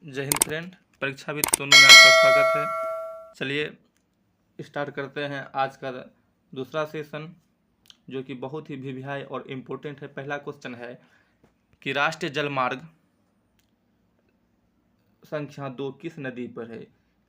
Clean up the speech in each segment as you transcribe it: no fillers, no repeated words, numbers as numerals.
जय हिंद फ्रेंड, परीक्षा विद सोनू में आपका स्वागत है। चलिए स्टार्ट करते हैं आज का दूसरा सेशन, जो कि बहुत ही भिविहाई और इम्पोर्टेंट है। पहला क्वेश्चन है कि राष्ट्रीय जलमार्ग संख्या 2 किस नदी पर है।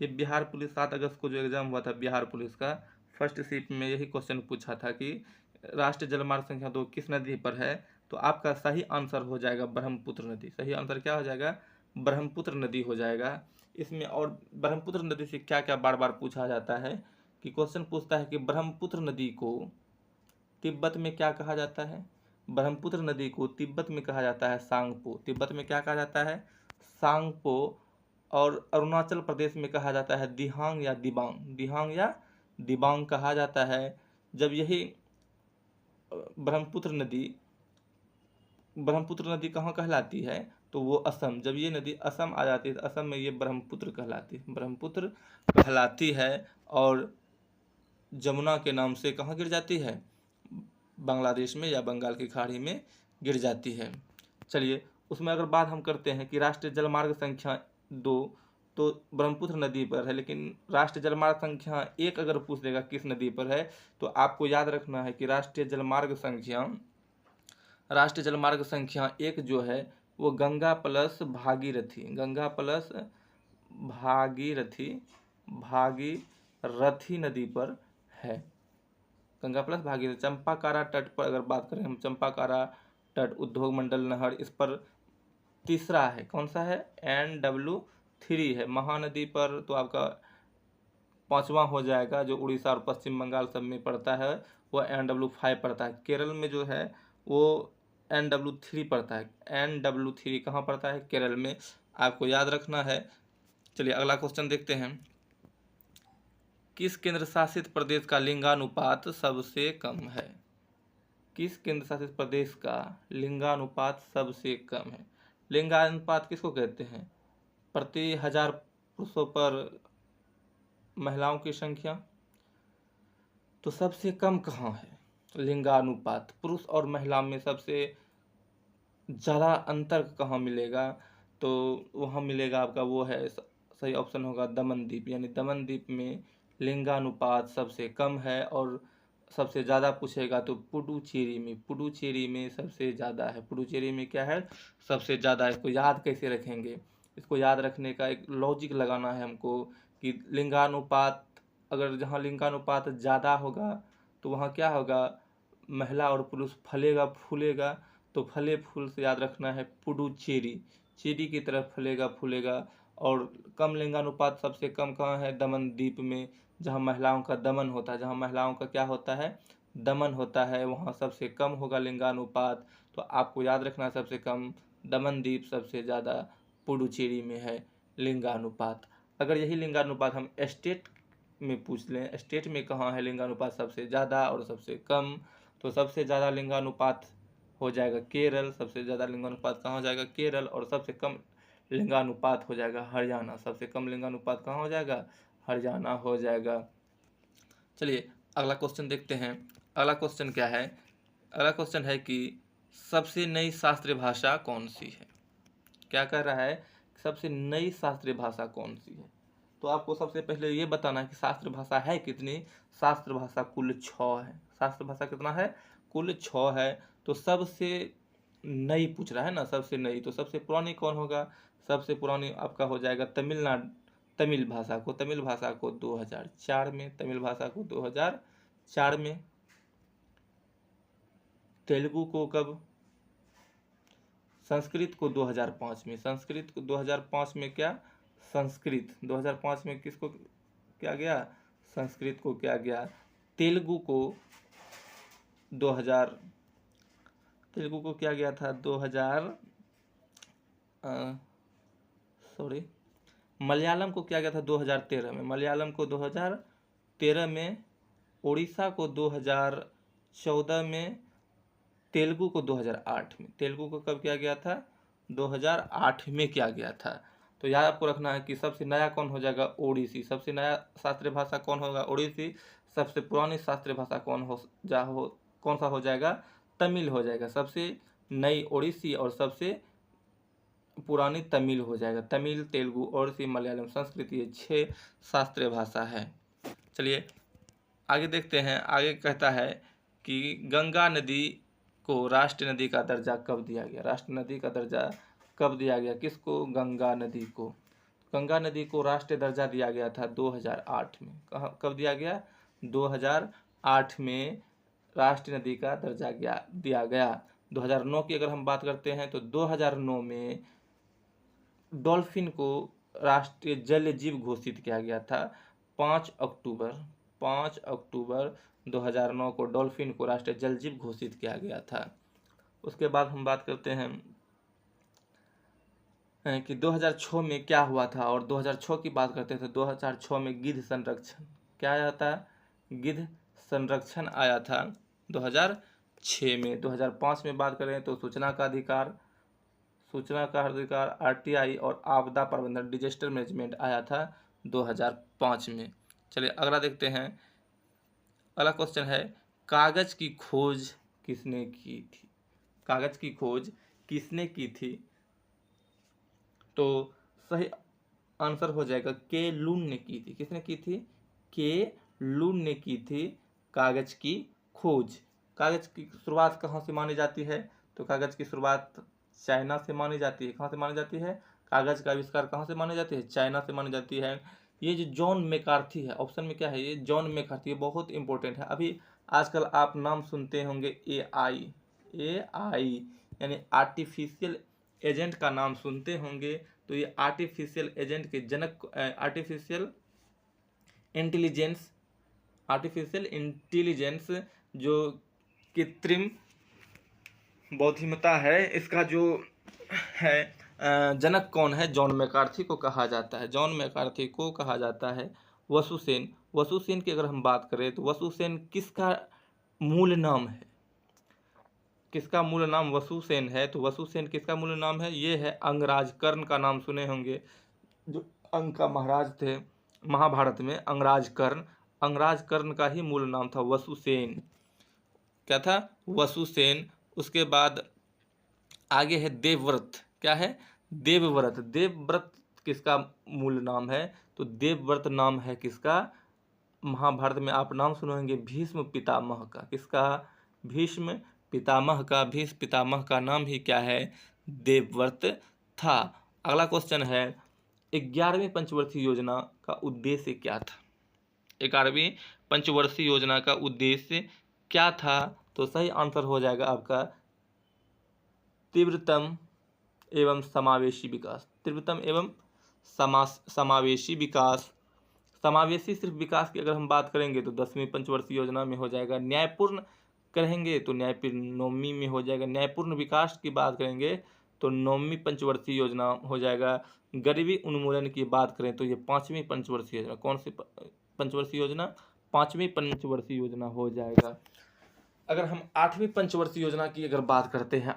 ये बिहार पुलिस 7 अगस्त को जो एग्ज़ाम हुआ था बिहार पुलिस का, फर्स्ट शिफ्ट में यही क्वेश्चन पूछा था कि राष्ट्रीय जलमार्ग संख्या 2 किस नदी पर है। तो आपका सही आंसर हो जाएगा ब्रह्मपुत्र नदी। सही आंसर क्या हो जाएगा? ब्रह्मपुत्र नदी हो जाएगा। इसमें और ब्रह्मपुत्र नदी से क्या क्या बार बार पूछा जाता है कि क्वेश्चन पूछता है कि ब्रह्मपुत्र नदी को तिब्बत में क्या कहा जाता है। ब्रह्मपुत्र नदी को तिब्बत में कहा जाता है सांगपो। तिब्बत में क्या कहा जाता है? सांगपो। और अरुणाचल प्रदेश में कहा जाता है दिहांग या दिबांग। दिहांग या दिबांग कहा जाता है। जब यही ब्रह्मपुत्र नदी कहाँ कहलाती है? तो वो असम। जब ये नदी असम आ जाती है तो असम में ये ब्रह्मपुत्र कहलाती है, ब्रह्मपुत्र कहलाती है। और जमुना के नाम से कहाँ गिर जाती है? बांग्लादेश में या बंगाल की खाड़ी में गिर जाती है। चलिए उसमें अगर बात हम करते हैं कि राष्ट्रीय जलमार्ग संख्या 2 तो ब्रह्मपुत्र नदी पर है, लेकिन राष्ट्रीय जलमार्ग संख्या 1 अगर पूछ देगा किस नदी पर है, तो आपको याद रखना है कि राष्ट्रीय जलमार्ग संख्या 1 जो है वो गंगा प्लस भागीरथी, गंगा प्लस भागीरथी नदी पर है। गंगा प्लस भागीरथी। चंपाकारा तट पर अगर बात करें हम, चंपाकारा तट, उद्योग मंडल नहर, इस पर तीसरा है। कौन सा है? NW3 है। महानदी पर तो आपका 5वां हो जाएगा, जो उड़ीसा और पश्चिम बंगाल सब में पड़ता है, वो NW5 पड़ता है। केरल में जो है वो NW3 पड़ता है। NW3 कहाँ पड़ता है? केरल में। आपको याद रखना है। चलिए अगला क्वेश्चन देखते हैं। किस केंद्र शासित प्रदेश का लिंगानुपात सबसे कम है? किस केंद्र शासित प्रदेश का लिंगानुपात सबसे कम है? लिंगानुपात किसको कहते हैं? प्रति 1000 पुरुषों पर महिलाओं की संख्या। तो सबसे कम कहाँ है लिंगानुपात? पुरुष और महिला में सबसे ज़्यादा अंतर कहाँ मिलेगा? तो वहाँ मिलेगा आपका, वो है सही ऑप्शन होगा दमनदीप। यानी दमनदीप में लिंगानुपात सबसे कम है। और सबसे ज़्यादा पूछेगा तो पुडुचेरी में सबसे ज़्यादा है। पुडुचेरी में क्या है? सबसे ज़्यादा है। इसको याद कैसे रखेंगे? इसको याद रखने का एक लॉजिक लगाना है हमको कि लिंगानुपात, अगर जहाँ लिंगानुपात ज़्यादा होगा तो वहाँ क्या होगा? महिला और पुरुष फलेगा फूलेगा। तो फले फूल से याद रखना है पुडुचेरी, चेरी की तरफ फलेगा फूलेगा। और कम लिंगानुपात सबसे कम कहाँ है? दमनदीप में, जहाँ महिलाओं का दमन होता है। जहाँ महिलाओं का क्या होता है? दमन होता है, वहाँ सबसे कम होगा लिंगानुपात। तो आपको याद रखना है सबसे कम दमनदीप, सबसे ज़्यादा पुडुचेरी में है लिंगानुपात। अगर यही लिंगानुपात हम स्टेट में पूछ लें, स्टेट में कहाँ है लिंगानुपात सबसे ज़्यादा और सबसे कम, तो सबसे ज़्यादा लिंगानुपात हो जाएगा केरल। सबसे ज़्यादा लिंगानुपात कहाँ हो जाएगा? केरल। और सबसे कम लिंगानुपात हो जाएगा हरियाणा। सबसे कम लिंगानुपात कहाँ हो जाएगा? हरियाणा हो जाएगा। चलिए अगला क्वेश्चन देखते हैं। अगला क्वेश्चन क्या है? अगला क्वेश्चन है कि सबसे नई शास्त्रीय भाषा कौन सी है? क्या कह रहा है? सबसे नई शास्त्रीय भाषा कौन सी है? तो आपको सबसे पहले ये बताना है कि शास्त्र भाषा है कितनी। शास्त्र भाषा कुल 6 है। शास्त्र भाषा कितना है? कुल 6 है। तो सबसे नई पूछ रहा है ना, सबसे नई। तो सबसे पुरानी कौन होगा? सबसे पुरानी आपका हो जाएगा तमिल भाषा को 2004 में, तमिल भाषा को 2004 में। तेलुगु को कब? संस्कृत को 2005 में। संस्कृत को 2005 में क्या? संस्कृत 2005 में किसको क्या गया? संस्कृत को क्या गया? तेलुगु को 2000, तेलुगु को क्या गया था? 2000 सॉरी, मलयालम को क्या गया था? 2013 में। मलयालम को 2013 में, उड़ीसा को 2014 में, तेलुगु को 2008 में। तेलुगु को कब किया गया था? 2008 में किया गया था। तो याद आपको रखना है कि सबसे नया कौन हो जाएगा? ओडिसी। सबसे नया शास्त्रीय भाषा कौन होगा? ओडिसी। सबसे पुरानी शास्त्रीय भाषा कौन सा हो जाएगा? तमिल हो जाएगा। सबसे नई ओडिसी और सबसे पुरानी तमिल हो जाएगा। तमिल, तेलुगु, ओडिसी, मलयालम, संस्कृत, ये 6 शास्त्रीय भाषा है। चलिए आगे देखते हैं। आगे कहता है कि गंगा नदी को राष्ट्रीय नदी का दर्जा कब दिया गया। राष्ट्रीय नदी का दर्जा कब दिया गया, किसको? गंगा नदी को। गंगा नदी को राष्ट्रीय दर्जा दिया गया था 2008 में। कब दिया गया? 2008 में राष्ट्रीय नदी का दर्जा दिया गया। 2009 की अगर हम बात करते हैं तो 2009 में डॉल्फिन को राष्ट्रीय जल जीव घोषित किया गया था। 5 अक्टूबर 2009 को डॉल्फिन को राष्ट्रीय जल जीव घोषित किया गया था। उसके बाद हम बात करते हैं कि 2006 में क्या हुआ था, और 2006 की बात करते हैं तो 2006 में गिद्ध संरक्षण क्या आया था? गिद्ध संरक्षण आया था 2006 में। 2005 में बात करें तो सूचना का अधिकार RTI और आपदा प्रबंधन डिजास्टर मैनेजमेंट आया था 2005 में। चलिए अगला देखते हैं। अगला क्वेश्चन है, कागज की खोज किसने की थी? कागज की खोज किसने की थी? तो सही आंसर हो जाएगा के लून ने की थी। किसने की थी? के लून ने की थी कागज की खोज। कागज की शुरुआत कहाँ से मानी जाती है? तो कागज की शुरुआत चाइना से मानी जाती है। कहाँ से मानी जाती है? कागज का आविष्कार कहाँ से मानी जाती है? चाइना से मानी जाती है। ये जो जॉन मैकार्थी है, ऑप्शन में क्या है? ये जॉन मैकार्थी, ये बहुत इंपॉर्टेंट है। अभी आजकल आप नाम सुनते होंगे AI यानी आर्टिफिशियल एजेंट का नाम सुनते होंगे। तो ये आर्टिफिशियल एजेंट के जनक, आर्टिफिशियल इंटेलिजेंस जो कृत्रिम बुद्धिमत्ता है, इसका जो है जनक कौन है? जॉन मैकार्थी को कहा जाता है। जॉन मैकार्थी को कहा जाता है वसुसेन। वसुसेन की अगर हम बात करें तो वसुसेन किसका मूल नाम है? किसका मूल नाम वसुसेन है? तो वसुसेन किसका मूल नाम है? ये है अंगराज कर्ण का नाम सुने होंगे, जो अंग का महाराज थे महाभारत में। अंगराज कर्ण का ही मूल नाम था वसुसेन। क्या था? वसुसेन। उसके बाद आगे है देवव्रत। क्या है? देवव्रत किसका मूल नाम है? तो देवव्रत नाम है किसका? महाभारत में आप नाम सुनेंगे भीष्म पितामह का। किसका? भीष्म पितामह का। भीष्म पितामह का नाम ही क्या है? देवव्रत था। अगला क्वेश्चन है, 11वीं पंचवर्षीय योजना का उद्देश्य क्या था? 11वीं पंचवर्षीय योजना का उद्देश्य क्या था? तो सही आंसर हो जाएगा आपका तीव्रतम एवं समावेशी विकास। तीव्रतम एवं समावेशी विकास। समावेशी सिर्फ विकास की अगर हम बात करेंगे तो 10वीं पंचवर्षीय योजना में हो जाएगा। न्यायपूर्ण करेंगे तो 9वीं में हो जाएगा। न्यायपूर्ण विकास की बात करेंगे तो 9वीं पंचवर्षीय योजना हो जाएगा। गरीबी उन्मूलन की बात करें तो ये 5वीं पंचवर्षीय योजना। कौन सी पंचवर्षीय योजना? 5वीं पंचवर्षीय योजना हो जाएगा। अगर हम 8वीं पंचवर्षीय योजना की अगर बात करते हैं,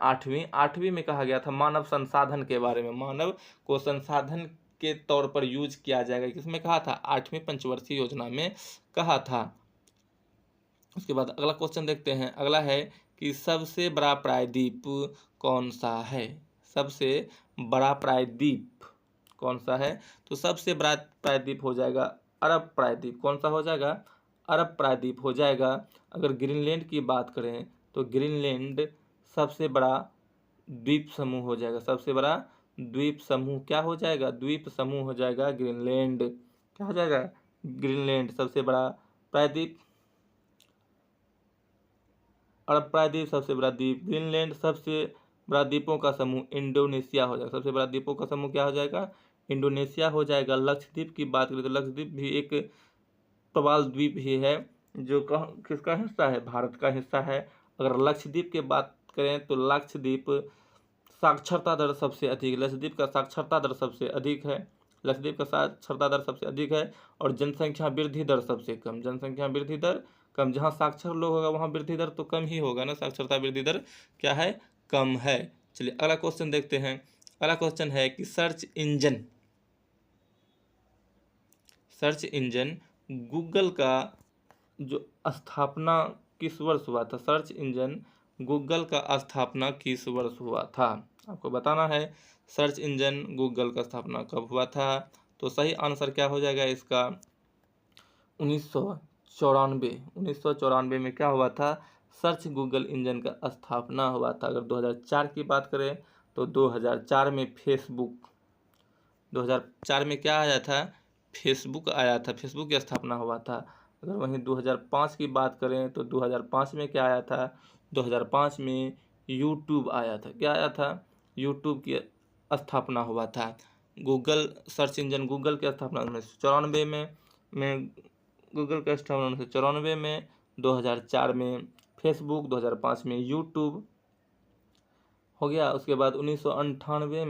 8वीं में कहा गया था मानव संसाधन के बारे में। मानव को संसाधन के तौर पर यूज किया जाएगा। किसमें कहा था? 8वीं पंचवर्षीय योजना में कहा था। उसके बाद अगला क्वेश्चन देखते हैं। अगला है कि सबसे बड़ा प्रायद्वीप कौन सा है? सबसे बड़ा प्रायद्वीप कौन सा है? तो सबसे बड़ा प्रायद्वीप हो जाएगा अरब प्रायद्वीप। कौन सा हो जाएगा? अरब प्रायद्वीप हो जाएगा। अगर ग्रीनलैंड की बात करें तो ग्रीनलैंड सबसे बड़ा द्वीप समूह हो जाएगा। सबसे बड़ा द्वीप समूह क्या हो जाएगा? द्वीप समूह हो जाएगा ग्रीनलैंड। क्या हो जाएगा? ग्रीनलैंड सबसे बड़ा प्रायद्वीप। अरब प्रायद्वीप सबसे बड़ा द्वीप। ग्रीनलैंड सबसे बड़ा द्वीपों का समूह इंडोनेशिया हो जाएगा। सबसे बड़ा द्वीपों का समूह क्या हो जाएगा? इंडोनेशिया हो जाएगा। लक्षद्वीप की बात करें तो लक्षद्वीप भी एक प्रवाल द्वीप ही है, जो किसका हिस्सा है? भारत का हिस्सा है। अगर लक्षद्वीप की बात करें तो लक्षद्वीप साक्षरता दर सबसे अधिक। लक्षद्वीप का साक्षरता दर सबसे अधिक है। लक्षद्वीप का साक्षरता दर सबसे अधिक है और जनसंख्या वृद्धि दर सबसे कम। जनसंख्या वृद्धि दर कम। जहाँ साक्षर लोग होगा वहाँ वृद्धि दर तो कम ही होगा ना। साक्षरता वृद्धि दर क्या है? कम है। चलिए अगला क्वेश्चन देखते हैं। अगला क्वेश्चन है कि सर्च इंजन गूगल का जो स्थापना किस वर्ष हुआ था? सर्च इंजन गूगल का स्थापना किस वर्ष हुआ था? आपको बताना है सर्च इंजन गूगल का स्थापना कब हुआ था। तो सही आंसर क्या हो जाएगा इसका 1994। 1994 में क्या हुआ था, सर्च गूगल इंजन का स्थापना हुआ था। अगर 2004 की बात करें तो 2004 में फेसबुक, 2004 में क्या आया था, फेसबुक आया था, फेसबुक की स्थापना हुआ था। अगर वहीं 2005 की बात करें तो 2005 में क्या आया था, 2005 में यूट्यूब आया था। क्या आया था, यूट्यूब की स्थापना हुआ था। गूगल सर्च इंजन गूगल की स्थापना 1994 में गूगल का स्थापना 1994 में, 2004 में फेसबुक, 2005 में यूट्यूब हो गया। उसके बाद 1998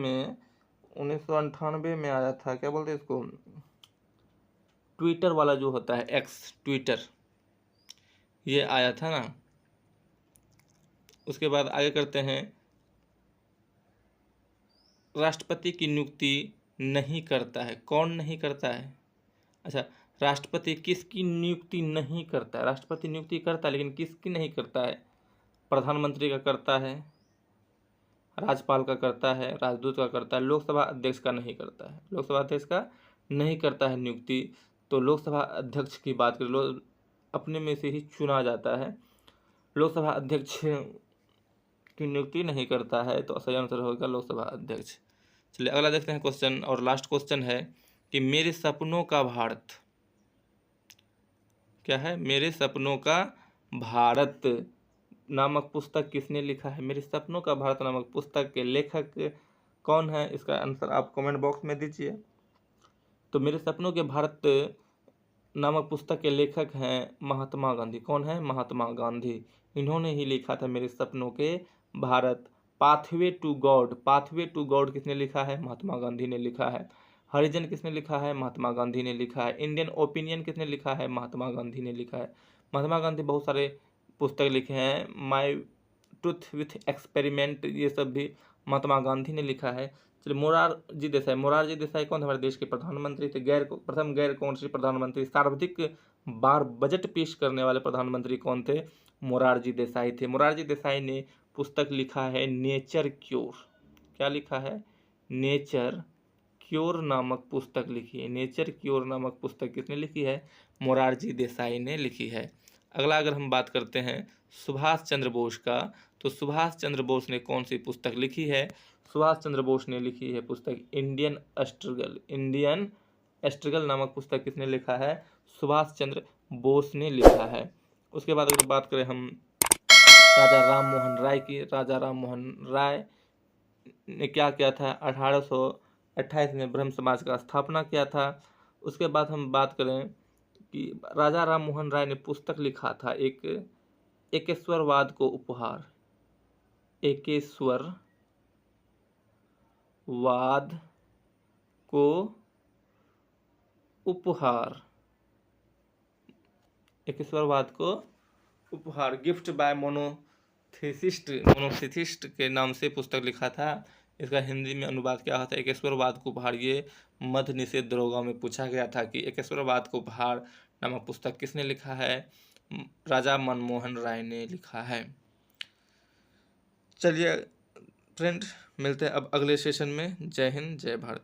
में आया था, क्या बोलते हैं इसको, ट्विटर वाला जो होता है एक्स, ट्विटर, ये आया था ना। उसके बाद आगे करते हैं, राष्ट्रपति की नियुक्ति नहीं करता है, कौन नहीं करता है। अच्छा, राष्ट्रपति किसकी नियुक्ति नहीं करता है, राष्ट्रपति नियुक्ति करता है लेकिन किसकी नहीं करता है, प्रधानमंत्री का करता है, राज्यपाल का करता है, राजदूत का करता है, लोकसभा अध्यक्ष का नहीं करता है, लोकसभा अध्यक्ष का नहीं करता है नियुक्ति। तो लोकसभा अध्यक्ष की बात करें, लोग अपने में से ही चुना जाता है, लोकसभा अध्यक्ष की नियुक्ति नहीं करता है। तो सही आंसर होगा लोकसभा अध्यक्ष। चलिए अगला देखते हैं क्वेश्चन, और लास्ट क्वेश्चन है कि मेरे सपनों का भारत, क्या है, मेरे सपनों का भारत नामक पुस्तक किसने लिखा है। मेरे सपनों का भारत नामक पुस्तक के लेखक कौन है, इसका आंसर आप कमेंट बॉक्स में दीजिए। तो मेरे सपनों के भारत नामक पुस्तक के लेखक हैं महात्मा गांधी। कौन है, महात्मा गांधी, इन्होंने ही लिखा था मेरे सपनों के Bharat. Pathway to God, pathway to God किसने लिखा है, महात्मा गांधी ने लिखा है। हरिजन किसने लिखा है, महात्मा गांधी ने लिखा है। इंडियन ओपिनियन किसने लिखा है, महात्मा गांधी ने लिखा है। महात्मा गांधी बहुत सारे पुस्तक लिखे हैं, माय ट्रूथ विथ एक्सपेरिमेंट, ये सब भी महात्मा गांधी ने लिखा है। चलिए मोरारजी देसाई, मोरारजी देसाई कौन थे, हमारे देश के प्रधानमंत्री थे, प्रथम गैर कौनसी प्रधानमंत्री, सर्वाधिक बार बजट पेश करने वाले प्रधानमंत्री कौन थे, मोरारजी देसाई थे। मोरारजी देसाई ने पुस्तक लिखा है नेचर क्योर, क्या लिखा है, नेचर क्योर नामक पुस्तक लिखी है। नेचर क्योर नामक पुस्तक किसने लिखी है, मोरारजी देसाई ने लिखी है। अगला अगर हम बात करते हैं सुभाष चंद्र बोस का, तो सुभाष चंद्र बोस ने कौन सी पुस्तक लिखी है, सुभाष चंद्र बोस ने लिखी है पुस्तक इंडियन स्ट्रगल। इंडियन स्ट्रगल नामक पुस्तक किसने लिखा है, सुभाष चंद्र बोस ने लिखा है। उसके बाद अगर बात करें हम राजा राम मोहन राय की, राजा राम मोहन राय ने क्या किया था, 1828 में ब्रह्म समाज का स्थापना किया था। उसके बाद हम बात करें कि राजा राम मोहन राय ने पुस्तक लिखा था एक एकेश्वरवाद को उपहार, एकेश्वरवाद को उपहार, एकेश्वरवाद को उपहार, गिफ्ट बाय मोनोथिसिस्ट के नाम से पुस्तक लिखा था। इसका हिंदी में अनुवाद क्या होता है, एकेश्वरवाद को उपहार। ये मध्य निषेध दरोगा में पूछा गया था कि एकेश्वरवाद को उपहार नामक पुस्तक किसने लिखा है, राजा मनमोहन राय ने लिखा है। चलिए फ्रेंड, मिलते हैं अब अगले सेशन में। जय हिंद, जय भारत।